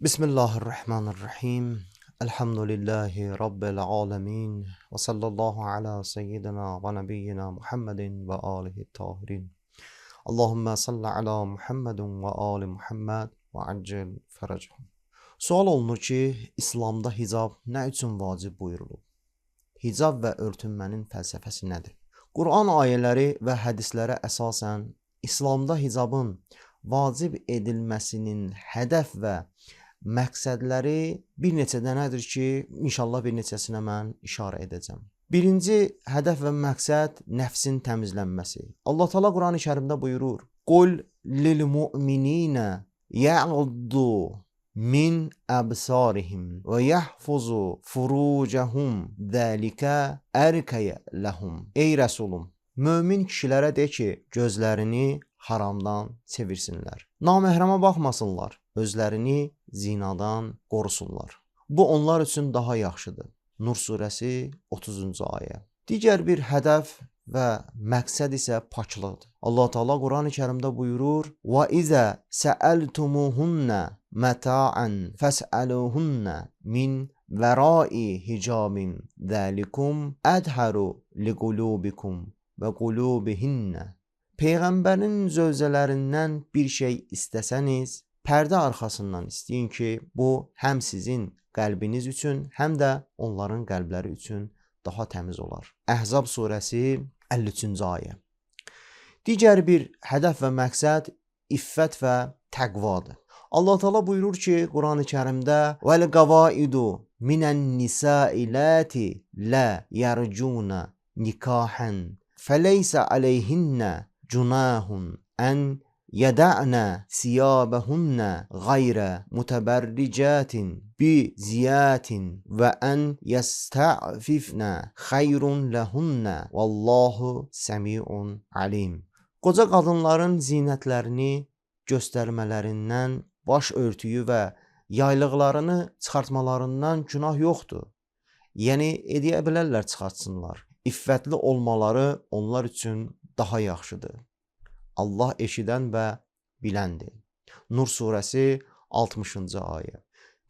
Bismillahirrahmanirrahim. Elhamdülillahi Rabbil alemin. Ve sallallahu ala seyyidina ve nebiyyina Muhammedin ve alihi tahirin. Allahümme salli ala Muhammedin ve ali Muhammed ve accil feracahum. Sual olunur ki, İslamda hicab nə üçün vacib buyurulub? Hicab və örtünmənin fəlsəfəsi nədir? Quran ayələri və hədislərə əsasən İslamda hicabın vacib edilməsinin hədəf və məqsədləri bir neçə dənədir ki, inşallah bir neçəsinə mən işarə edəcəm. Birinci hədəf və məqsəd nəfsin təmizlənməsi. Allah Teala Quran-ı Kərimdə buyurur: "Qul lil mu'minina ya'uddu min absarihim və yahfuzu furucahum zalika erkaya lahum." Ey Rəsulum, mömin kişilərə de ki, gözlərini haramdan çevirsinlər. Naməhrəmə baxmasınlar, özlərini zinadan qorusunlar. Bu onlar üçün daha yaxşıdır. Nur surəsi 30-cu ayə. Digər bir hədəf və məqsəd isə paklıqdır. Allah Teala Quran-ı Kərimdə buyurur: "Və izə səəltumuhunna mata'an fas'aluhunna min vərai hicabin zəlikum ədharu liqulubikum və qulubihinna." Peyğəmbərin zövcələrindən bir şey istəsəniz, pərdə arxasından istəyin ki, bu həm sizin qəlbiniz üçün, həm də onların qəlbləri üçün daha təmiz olar. Əhzab surəsi 53-cü ayə. Digər bir hədəf və məqsəd iffət və təqvadır. Allah Teala buyurur ki, Quran-ı Kərimdə: "Vəl qavaidu minən nisai lati la yarjuna nikahan feleysa aleyhinna cunahun en yeda'na siyabahunna gayra muteberricatin bi ziyatin ve en yesta'fifna hayrun lehunna vallahu semi'un alim." Qoca qadınların zinətlərini göstərmələrindən, baş örtüyü və yaylıqlarını çıxartmalarından günah yoxdur. Yəni edə bilərlər, çıxartsınlar. İffətli olmaları onlar üçün daha yaxşıdır. Allah eşidən və biləndir. Nur surəsi 60-cı ayə.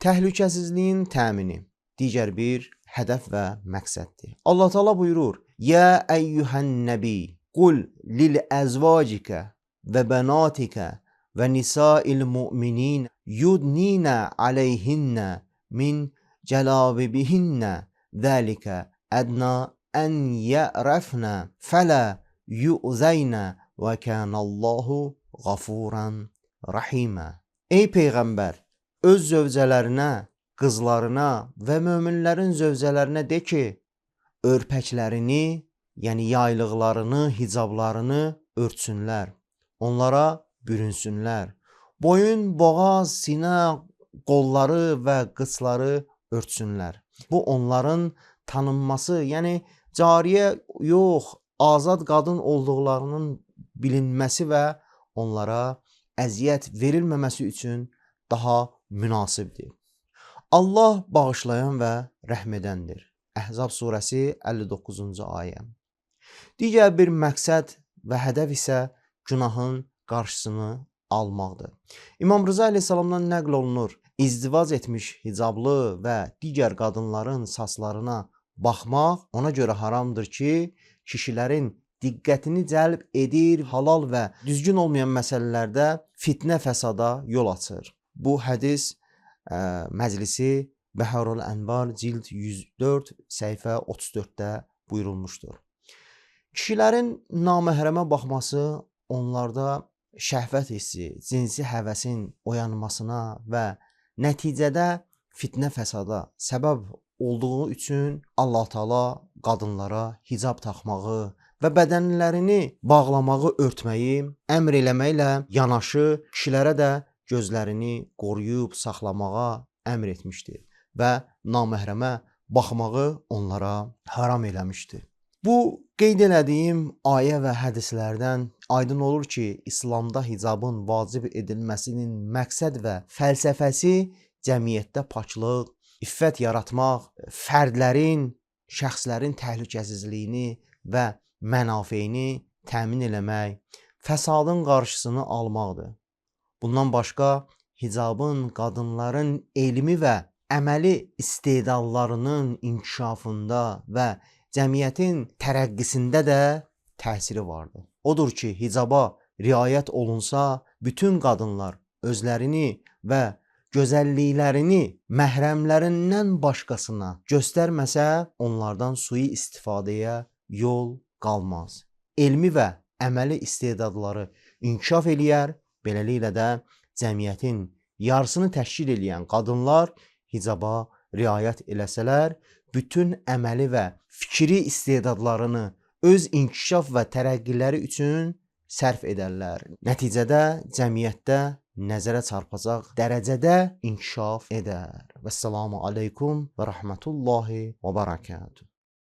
Təhlükəsizliyin təmini digər bir hədəf və məqsəddir. Allah Teala buyurur: "Ya eyyuhan nəbi, qul lil əzvacikə və bənatikə və nisa'il mu'minin yudnina aleyhinnə min cəlabibihinnə zəlikə ədna ən yərəfnə fələ yu'zəynə və kənəllahu qafuran rahimə." Ey Peyğəmbər, öz zövcələrinə, qızlarına və möminlərin zövcələrinə de ki, örpəklərini, yəni yaylıqlarını, hicablarını örtsünlər, onlara bürünsünlər. Boyun, boğaz, sinə, qolları və qıçları örtsünlər. Bu onların tanınması, yəni cariyə yox, azad qadın olduqlarının bilinməsi və onlara əziyyət verilməməsi üçün daha münasibdir. Allah bağışlayan və rəhm edəndir. Əhzab surəsi 59-cu ayə. Digər bir məqsəd və hədəf isə günahın qarşısını almaqdır. İmam Rıza əleyhissalamdan nəql olunur: İzdivac etmiş hicablı və digər qadınların saçlarına baxmaq ona görə haramdır ki, kişilərin diqqətini cəlb edir, halal və düzgün olmayan məsələlərdə fitnə fəsada yol açır. Bu hədis Məclisi Bəharul Ənvar cild 104 səhifə 34-də buyurulmuşdur. Kişilərin naməhrəmə baxması onlarda şəhvət hissi, cinsi həvəsin oyanmasına və nəticədə fitnə fəsada səbəb olduğu üçün Allah Taala qadınlara hicab taxmağı və bədənlərini bağlamağı, örtməyi əmr eləməklə yanaşı kişilərə də gözlərini qoruyub saxlamağa əmr etmişdir və naməhrəmə baxmağı onlara haram eləmişdir. Bu qeyd elədiyim ayə və hədislərdən aydın olur ki, İslamda hicabın vacib edilməsinin məqsəd və fəlsəfəsi cəmiyyətdə paklıq, iffət yaratmaq, fərdlərin, şəxslərin təhlükəsizliyini və mənafeyini təmin eləmək, fəsadın qarşısını almaqdır. Bundan başqa hicabın qadınların elmi və əməli istedadlarının inkişafında və cəmiyyətin tərəqqisində də təsiri vardır. Odur ki, hicaba riayət olunsa, bütün qadınlar özlərini və gözəlliklərini məhrəmlərindən başqasına göstərməsə, onlardan sui istifadəyə yol qalmaz. Elmi və əməli istedadları inkişaf eləyər, beləliklə də cəmiyyətin yarısını təşkil edən qadınlar hicaba riayət eləsələr, bütün əməli və fikri istedadlarını öz inkişaf və tərəqqiləri üçün sərf edərlər. Nəticədə cəmiyyətdə nəzərə çarpacaq dərəcədə inkişaf edər. Vəssalamu aleykum və rəhmətullahi və bərəkatuhu.